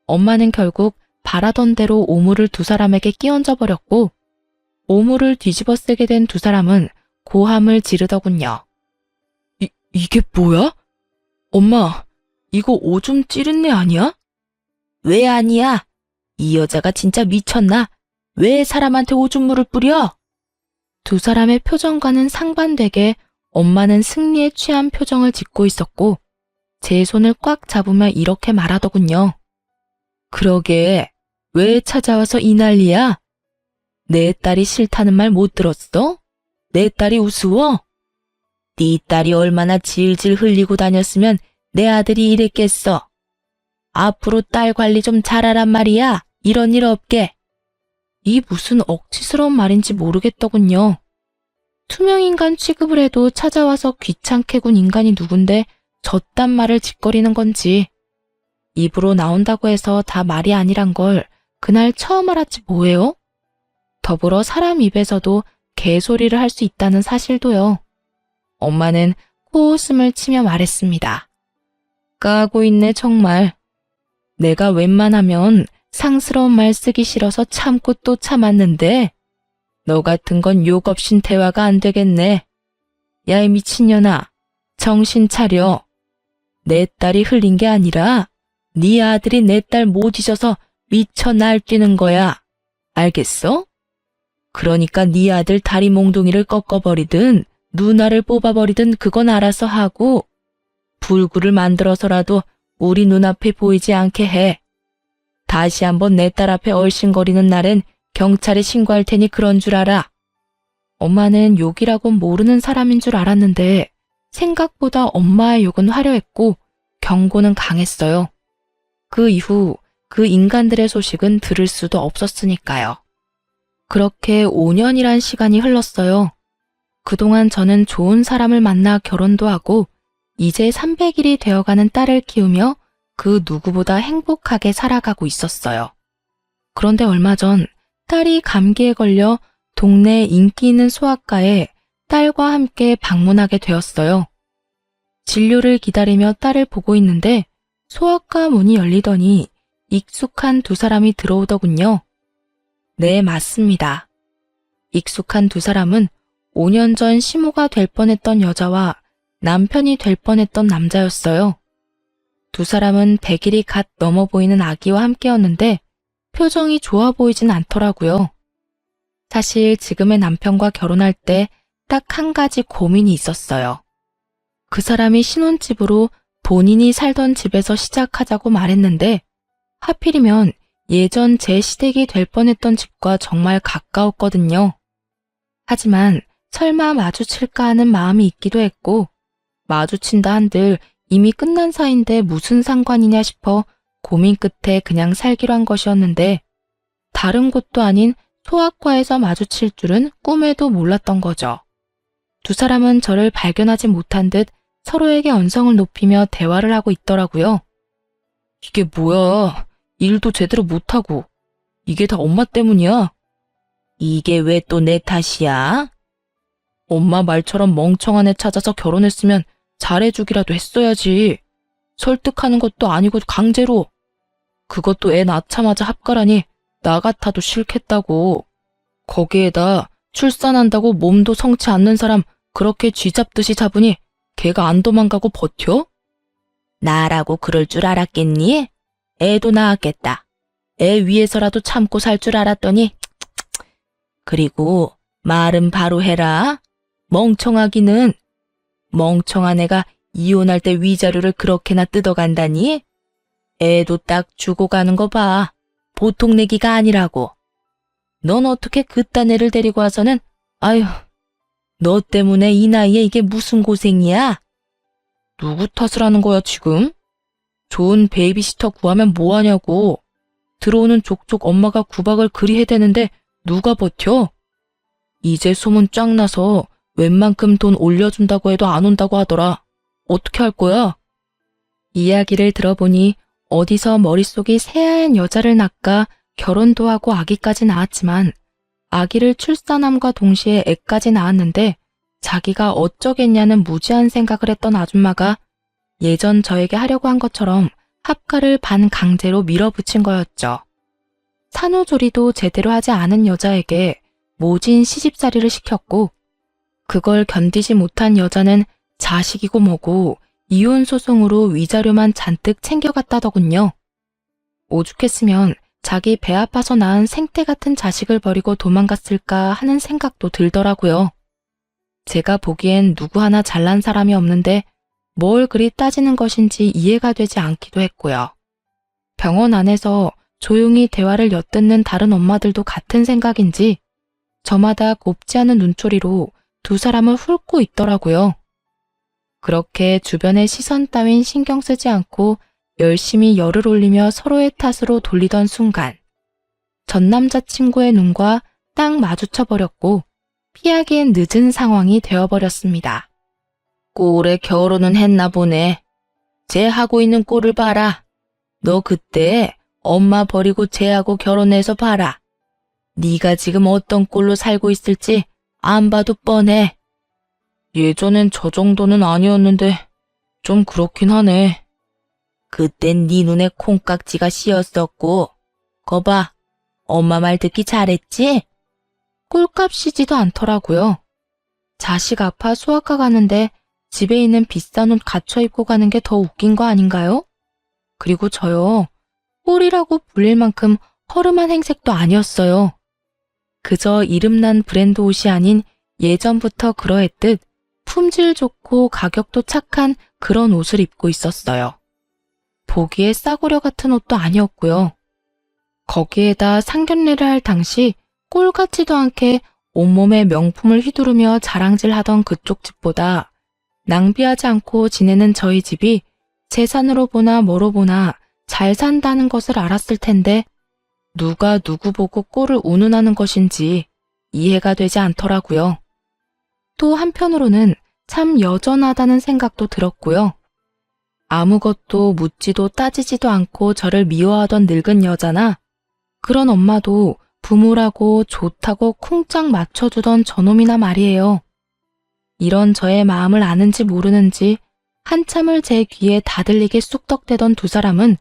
엄마는 결국 바라던 대로 오물을 두 사람에게 끼얹어 버렸고 오물을 뒤집어 쓰게 된 두 사람은 고함을 지르더군요. 이게 뭐야? 엄마, 이거 오줌 찌른내 아니야? 왜 아니야? 이 여자가 진짜 미쳤나? 왜 사람한테 오줌물을 뿌려? 두 사람의 표정과는 상반되게 엄마는 승리에 취한 표정을 짓고 있었고 제 손을 꽉 잡으며 이렇게 말하더군요. 그러게, 왜 찾아와서 이 난리야? 내 딸이 싫다는 말 못 들었어? 내 딸이 우스워? 네 딸이 얼마나 질질 흘리고 다녔으면 내 아들이 이랬겠어. 앞으로 딸 관리 좀 잘하란 말이야. 이런 일 없게. 이 무슨 억지스러운 말인지 모르겠더군요. 투명인간 취급을 해도 찾아와서 귀찮게 군 인간이 누군데 저딴 말을 짓거리는 건지. 입으로 나온다고 해서 다 말이 아니란 걸 그날 처음 알았지 뭐예요? 더불어 사람 입에서도 개소리를 할 수 있다는 사실도요. 엄마는 코웃음을 치며 말했습니다. 까고 있네 정말. 내가 웬만하면 상스러운 말 쓰기 싫어서 참고 또 참았는데 너 같은 건 욕 없인 대화가 안 되겠네. 야, 이 미친년아, 정신 차려. 내 딸이 흘린 게 아니라 네 아들이 내 딸 못 잊어서 미쳐 날뛰는 거야. 알겠어? 그러니까 네 아들 다리 몽둥이를 꺾어버리든 누나를 뽑아버리든 그건 알아서 하고 불구를 만들어서라도 우리 눈앞에 보이지 않게 해. 다시 한번 내 딸 앞에 얼씬거리는 날엔 경찰에 신고할 테니 그런 줄 알아. 엄마는 욕이라곤 모르는 사람인 줄 알았는데 생각보다 엄마의 욕은 화려했고 경고는 강했어요. 그 이후 그 인간들의 소식은 들을 수도 없었으니까요. 그렇게 5년이란 시간이 흘렀어요. 그동안 저는 좋은 사람을 만나 결혼도 하고 이제 300일이 되어가는 딸을 키우며 그 누구보다 행복하게 살아가고 있었어요. 그런데 얼마 전 딸이 감기에 걸려 동네 인기 있는 소아과에 딸과 함께 방문하게 되었어요. 진료를 기다리며 딸을 보고 있는데 소아과 문이 열리더니 익숙한 두 사람이 들어오더군요. 네, 맞습니다. 익숙한 두 사람은 5년 전 시모가 될 뻔했던 여자와 남편이 될 뻔했던 남자였어요. 두 사람은 100일이 갓 넘어 보이는 아기와 함께였는데 표정이 좋아 보이진 않더라고요. 사실 지금의 남편과 결혼할 때 딱 한 가지 고민이 있었어요. 그 사람이 신혼집으로 본인이 살던 집에서 시작하자고 말했는데 하필이면 예전 제 시댁이 될 뻔했던 집과 정말 가까웠거든요. 하지만 설마 마주칠까 하는 마음이 있기도 했고 마주친다 한들 이미 끝난 사이인데 무슨 상관이냐 싶어 고민 끝에 그냥 살기로 한 것이었는데 다른 곳도 아닌 소아과에서 마주칠 줄은 꿈에도 몰랐던 거죠. 두 사람은 저를 발견하지 못한 듯 서로에게 언성을 높이며 대화를 하고 있더라고요. 이게 뭐야? 일도 제대로 못하고. 이게 다 엄마 때문이야. 이게 왜 또 내 탓이야? 엄마 말처럼 멍청한 애 찾아서 결혼했으면 잘해주기라도 했어야지. 설득하는 것도 아니고 강제로. 그것도 애 낳자마자 합가라니 나 같아도 싫겠다고. 거기에다 출산한다고 몸도 성치 않는 사람 그렇게 쥐잡듯이 잡으니 걔가 안 도망가고 버텨? 나라고 그럴 줄 알았겠니? 애도 낳았겠다. 애 위해서라도 참고 살 줄 알았더니 그리고 말은 바로 해라. 멍청하기는. 멍청한 애가 이혼할 때 위자료를 그렇게나 뜯어간다니? 애도 딱 주고 가는 거 봐. 보통 내기가 아니라고. 넌 어떻게 그딴 애를 데리고 와서는 아휴, 너 때문에 이 나이에 이게 무슨 고생이야? 누구 탓을 하는 거야 지금? 좋은 베이비시터 구하면 뭐하냐고. 들어오는 족족 엄마가 구박을 그리 해대는데 누가 버텨? 이제 소문 쫙 나서 웬만큼 돈 올려준다고 해도 안 온다고 하더라. 어떻게 할 거야? 이야기를 들어보니 어디서 머릿속이 새하얀 여자를 낳까 결혼도 하고 아기까지 낳았지만 아기를 출산함과 동시에 애까지 낳았는데 자기가 어쩌겠냐는 무지한 생각을 했던 아줌마가 예전 저에게 하려고 한 것처럼 합가를 반강제로 밀어붙인 거였죠. 산후조리도 제대로 하지 않은 여자에게 모진 시집살이를 시켰고 그걸 견디지 못한 여자는 자식이고 뭐고 이혼 소송으로 위자료만 잔뜩 챙겨갔다더군요. 오죽했으면 자기 배 아파서 낳은 생떼 같은 자식을 버리고 도망갔을까 하는 생각도 들더라고요. 제가 보기엔 누구 하나 잘난 사람이 없는데 뭘 그리 따지는 것인지 이해가 되지 않기도 했고요. 병원 안에서 조용히 대화를 엿듣는 다른 엄마들도 같은 생각인지 저마다 곱지 않은 눈초리로 두 사람을 훑고 있더라고요. 그렇게 주변의 시선 따윈 신경 쓰지 않고 열심히 열을 올리며 서로의 탓으로 돌리던 순간 전 남자친구의 눈과 딱 마주쳐버렸고 피하기엔 늦은 상황이 되어버렸습니다. 꼴에 결혼은 했나 보네. 쟤 하고 있는 꼴을 봐라. 너 그때 엄마 버리고 쟤하고 결혼해서 봐라. 네가 지금 어떤 꼴로 살고 있을지 안 봐도 뻔해. 예전엔 저 정도는 아니었는데 좀 그렇긴 하네. 그땐 네 눈에 콩깍지가 씌었었고 거봐, 엄마 말 듣기 잘했지? 꼴값이지도 않더라고요. 자식 아파 수학과 가는데 집에 있는 비싼 옷 갖춰 입고 가는 게 더 웃긴 거 아닌가요? 그리고 저요, 꼴이라고 불릴 만큼 허름한 행색도 아니었어요. 그저 이름난 브랜드 옷이 아닌 예전부터 그러했듯 품질 좋고 가격도 착한 그런 옷을 입고 있었어요. 보기에 싸구려 같은 옷도 아니었고요. 거기에다 상견례를 할 당시 꼴 같지도 않게 온몸에 명품을 휘두르며 자랑질하던 그쪽 집보다 낭비하지 않고 지내는 저희 집이 재산으로 보나 뭐로 보나 잘 산다는 것을 알았을 텐데 누가 누구 보고 꼴을 운운하는 것인지 이해가 되지 않더라고요. 또 한편으로는 참 여전하다는 생각도 들었고요. 아무것도 묻지도 따지지도 않고 저를 미워하던 늙은 여자나 그런 엄마도 부모라고 좋다고 쿵짝 맞춰주던 저놈이나 말이에요. 이런 저의 마음을 아는지 모르는지 한참을 제 귀에 다들리게 쑥덕대던 두 사람은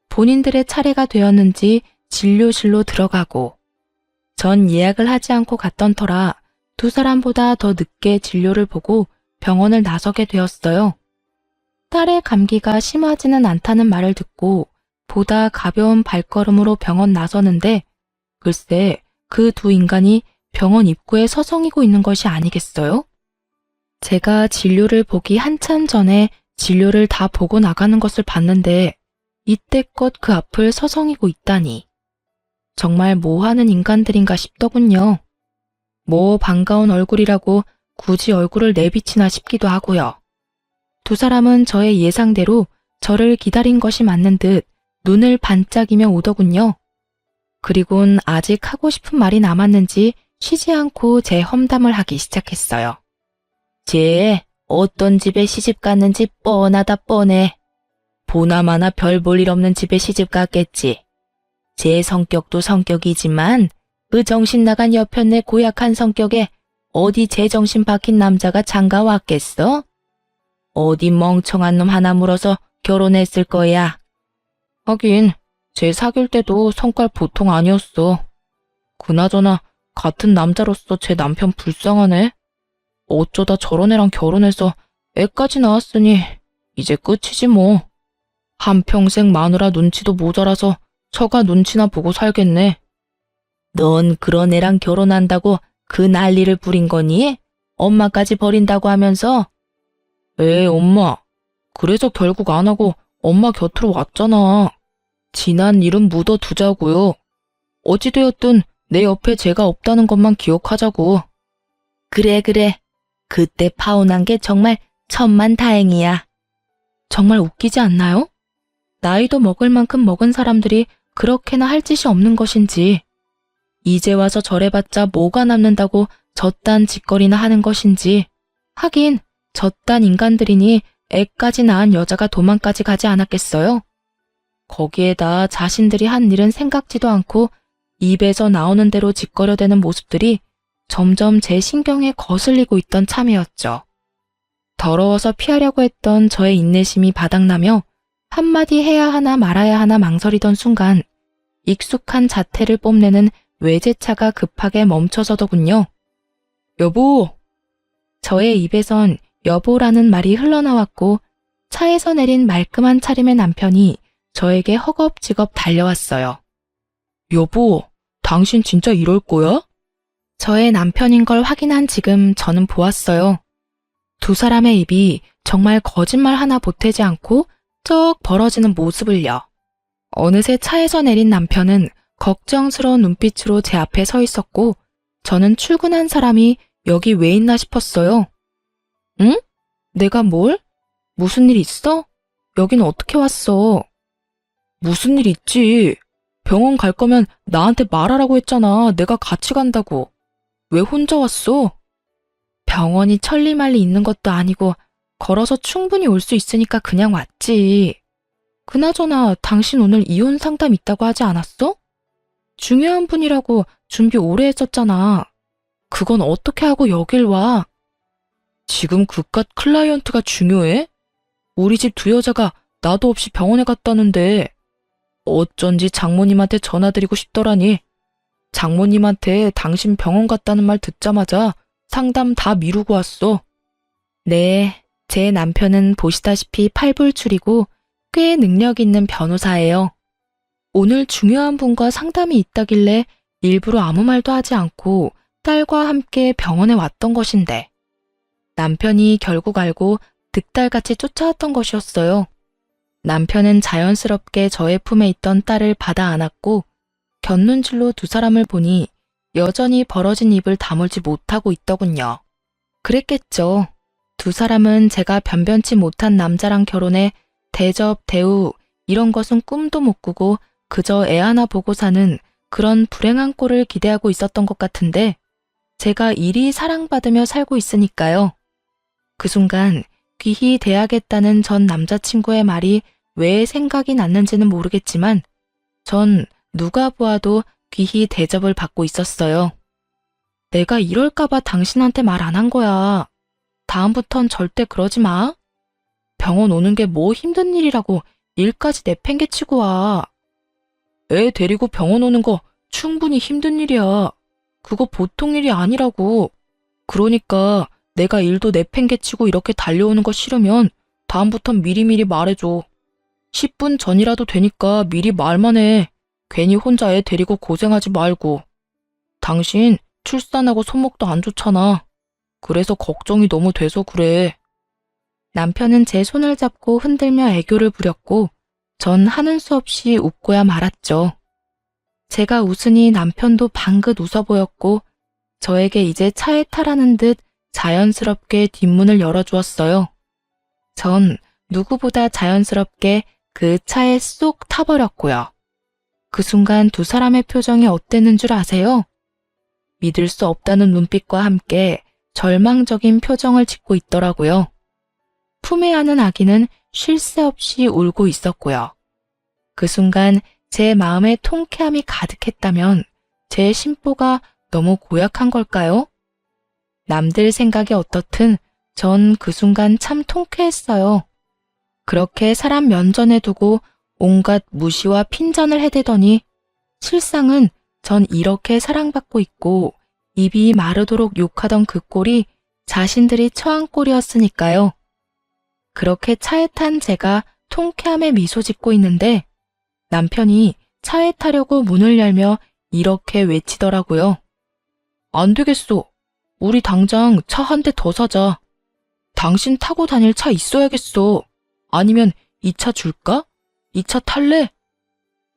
본인들의 차례가 되었는지 진료실로 들어가고 전 예약을 하지 않고 갔던 터라 두 사람보다 더 늦게 진료를 보고 병원을 나서게 되었어요. 딸의 감기가 심하지는 않다는 말을 듣고 보다 가벼운 발걸음으로 병원 나서는데 글쎄 그 두 인간이 병원 입구에 서성이고 있는 것이 아니겠어요? 제가 진료를 보기 한참 전에 진료를 다 보고 나가는 것을 봤는데 이때껏 그 앞을 서성이고 있다니. 정말 뭐 하는 인간들인가 싶더군요. 뭐 반가운 얼굴이라고 굳이 얼굴을 내비치나 싶기도 하고요. 두 사람은 저의 예상대로 저를 기다린 것이 맞는 듯 눈을 반짝이며 오더군요. 그리곤 아직 하고 싶은 말이 남았는지 쉬지 않고 제 험담을 하기 시작했어요. 쟤 어떤 집에 시집 갔는지 뻔하다 뻔해. 보나마나 별 볼 일 없는 집에 시집 갔겠지. 제 성격도 성격이지만 그 정신 나간 여편네 고약한 성격에 어디 제정신 박힌 남자가 장가 왔겠어? 어디 멍청한 놈 하나 물어서 결혼했을 거야. 하긴 제 사귈 때도 성깔 보통 아니었어. 그나저나 같은 남자로서 제 남편 불쌍하네. 어쩌다 저런 애랑 결혼해서 애까지 낳았으니 이제 끝이지 뭐. 한평생 마누라 눈치도 모자라서 처가 눈치나 보고 살겠네. 넌 그런 애랑 결혼한다고 그 난리를 부린 거니? 엄마까지 버린다고 하면서? 에이 엄마, 그래서 결국 안 하고 엄마 곁으로 왔잖아. 지난 일은 묻어두자고요. 어찌되었든 내 옆에 제가 없다는 것만 기억하자고. 그래. 그때 파혼한 게 정말 천만다행이야. 정말 웃기지 않나요? 나이도 먹을 만큼 먹은 사람들이 그렇게나 할 짓이 없는 것인지, 이제 와서 저래봤자 뭐가 남는다고 저딴 짓거리나 하는 것인지, 하긴 저딴 인간들이니 애까지 낳은 여자가 도망까지 가지 않았겠어요? 거기에다 자신들이 한 일은 생각지도 않고 입에서 나오는 대로 짓거려대는 모습들이 점점 제 신경에 거슬리고 있던 참이었죠. 더러워서 피하려고 했던 저의 인내심이 바닥나며 한마디 해야 하나 말아야 하나 망설이던 순간 익숙한 자태를 뽐내는 외제차가 급하게 멈춰서더군요. 여보! 저의 입에선 여보라는 말이 흘러나왔고 차에서 내린 말끔한 차림의 남편이 저에게 허겁지겁 달려왔어요. 여보, 당신 진짜 이럴 거야? 저의 남편인 걸 확인한 지금 저는 보았어요. 두 사람의 입이 정말 거짓말 하나 보태지 않고 쩍 벌어지는 모습을요. 어느새 차에서 내린 남편은 걱정스러운 눈빛으로 제 앞에 서 있었고 저는 출근한 사람이 여기 왜 있나 싶었어요. 응? 내가 뭘? 무슨 일 있어? 여긴 어떻게 왔어? 무슨 일 있지? 병원 갈 거면 나한테 말하라고 했잖아. 내가 같이 간다고. 왜 혼자 왔어? 병원이 천리말리 있는 것도 아니고 걸어서 충분히 올 수 있으니까 그냥 왔지. 그나저나 당신 오늘 이혼 상담 있다고 하지 않았어? 중요한 분이라고 준비 오래 했었잖아. 그건 어떻게 하고 여길 와? 지금 그깟 클라이언트가 중요해? 우리 집 두 여자가 나도 없이 병원에 갔다는데 어쩐지 장모님한테 전화드리고 싶더라니. 장모님한테 당신 병원 갔다는 말 듣자마자 상담 다 미루고 왔어. 네, 제 남편은 보시다시피 팔불출이고 꽤 능력 있는 변호사예요. 오늘 중요한 분과 상담이 있다길래 일부러 아무 말도 하지 않고 딸과 함께 병원에 왔던 것인데 남편이 결국 알고 득달같이 쫓아왔던 것이었어요. 남편은 자연스럽게 저의 품에 있던 딸을 받아 안았고 곁눈질로 두 사람을 보니 여전히 벌어진 입을 다물지 못하고 있더군요. 그랬겠죠. 두 사람은 제가 변변치 못한 남자랑 결혼해 대접, 대우 이런 것은 꿈도 못 꾸고 그저 애 하나 보고 사는 그런 불행한 꼴을 기대하고 있었던 것 같은데 제가 이리 사랑받으며 살고 있으니까요. 그 순간 귀히 대하겠다는 전 남자친구의 말이 왜 생각이 났는지는 모르겠지만 전 누가 보아도 귀히 대접을 받고 있었어요. 내가 이럴까봐 당신한테 말 안 한 거야. 다음부턴 절대 그러지 마. 병원 오는 게 뭐 힘든 일이라고 일까지 내팽개치고 와. 애 데리고 병원 오는 거 충분히 힘든 일이야. 그거 보통 일이 아니라고. 그러니까 내가 일도 내팽개치고 이렇게 달려오는 거 싫으면 다음부턴 미리미리 말해줘. 10분 전이라도 되니까 미리 말만 해. 괜히 혼자 애 데리고 고생하지 말고. 당신 출산하고 손목도 안 좋잖아. 그래서 걱정이 너무 돼서 그래. 남편은 제 손을 잡고 흔들며 애교를 부렸고 전 하는 수 없이 웃고야 말았죠. 제가 웃으니 남편도 방긋 웃어 보였고 저에게 이제 차에 타라는 듯 자연스럽게 뒷문을 열어주었어요. 전 누구보다 자연스럽게 그 차에 쏙 타버렸고요. 그 순간 두 사람의 표정이 어땠는 줄 아세요? 믿을 수 없다는 눈빛과 함께 절망적인 표정을 짓고 있더라고요. 품에 안은 아기는 쉴 새 없이 울고 있었고요. 그 순간 제 마음에 통쾌함이 가득했다면 제 심보가 너무 고약한 걸까요? 남들 생각이 어떻든 전 그 순간 참 통쾌했어요. 그렇게 사람 면전에 두고 온갖 무시와 핀잔을 해대더니 실상은 전 이렇게 사랑받고 있고 입이 마르도록 욕하던 그 꼴이 자신들이 처한 꼴이었으니까요. 그렇게 차에 탄 제가 통쾌함에 미소 짓고 있는데 남편이 차에 타려고 문을 열며 이렇게 외치더라고요. 안 되겠어. 우리 당장 차 한 대 더 사자. 당신 타고 다닐 차 있어야겠어. 아니면 이 차 줄까? 이 차 탈래?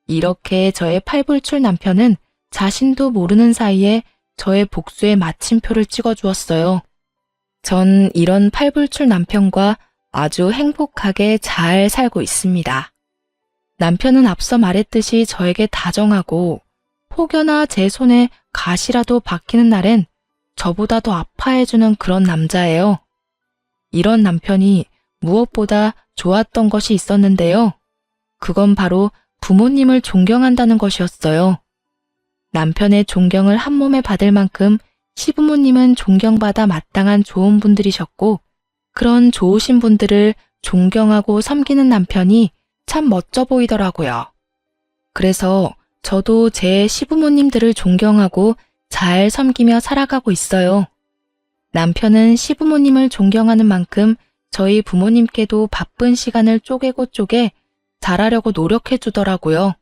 이렇게 저의 팔불출 남편은 자신도 모르는 사이에 저의 복수의 마침표를 찍어주었어요. 전 이런 팔불출 남편과 아주 행복하게 잘 살고 있습니다. 남편은 앞서 말했듯이 저에게 다정하고 혹여나 제 손에 가시라도 박히는 날엔 저보다 더 아파해주는 그런 남자예요. 이런 남편이 무엇보다 좋았던 것이 있었는데요. 그건 바로 부모님을 존경한다는 것이었어요. 남편의 존경을 한 몸에 받을 만큼 시부모님은 존경받아 마땅한 좋은 분들이셨고 그런 좋으신 분들을 존경하고 섬기는 남편이 참 멋져 보이더라고요. 그래서 저도 제 시부모님들을 존경하고 잘 섬기며 살아가고 있어요. 남편은 시부모님을 존경하는 만큼 저희 부모님께도 바쁜 시간을 쪼개고 쪼개 잘하려고 노력해 주더라고요.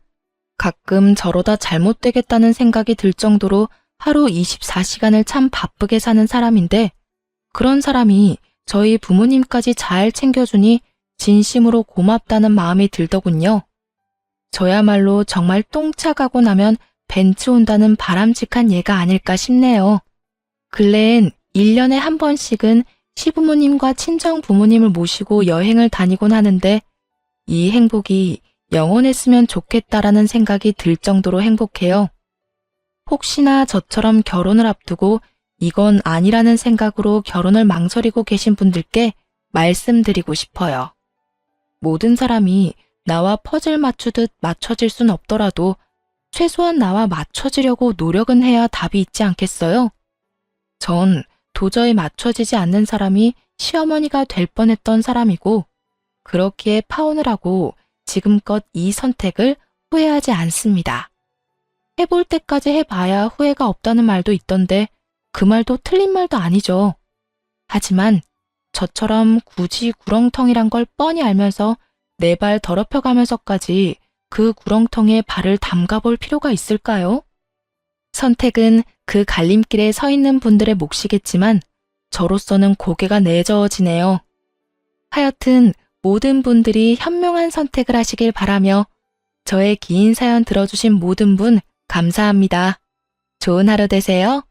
가끔 저러다 잘못되겠다는 생각이 들 정도로 하루 24시간을 참 바쁘게 사는 사람인데 그런 사람이 저희 부모님까지 잘 챙겨주니 진심으로 고맙다는 마음이 들더군요. 저야말로 정말 똥차 가고 나면 벤츠 온다는 바람직한 예가 아닐까 싶네요. 근래엔 1년에 한 번씩은 시부모님과 친정 부모님을 모시고 여행을 다니곤 하는데 이 행복이 영원했으면 좋겠다라는 생각이 들 정도로 행복해요. 혹시나 저처럼 결혼을 앞두고 이건 아니라는 생각으로 결혼을 망설이고 계신 분들께 말씀드리고 싶어요. 모든 사람이 나와 퍼즐 맞추듯 맞춰질 순 없더라도 최소한 나와 맞춰지려고 노력은 해야 답이 있지 않겠어요? 전 도저히 맞춰지지 않는 사람이 시어머니가 될 뻔했던 사람이고 그렇기에 파혼을 하고 지금껏 이 선택을 후회하지 않습니다. 해볼 때까지 해봐야 후회가 없다는 말도 있던데 그 말도 틀린 말도 아니죠. 하지만 저처럼 굳이 구렁텅이란 걸 뻔히 알면서 내 발 더럽혀가면서까지 그 구렁텅이에 발을 담가볼 필요가 있을까요? 선택은 그 갈림길에 서 있는 분들의 몫이겠지만 저로서는 고개가 내저어지네요. 하여튼 모든 분들이 현명한 선택을 하시길 바라며 저의 긴 사연 들어주신 모든 분 감사합니다. 좋은 하루 되세요.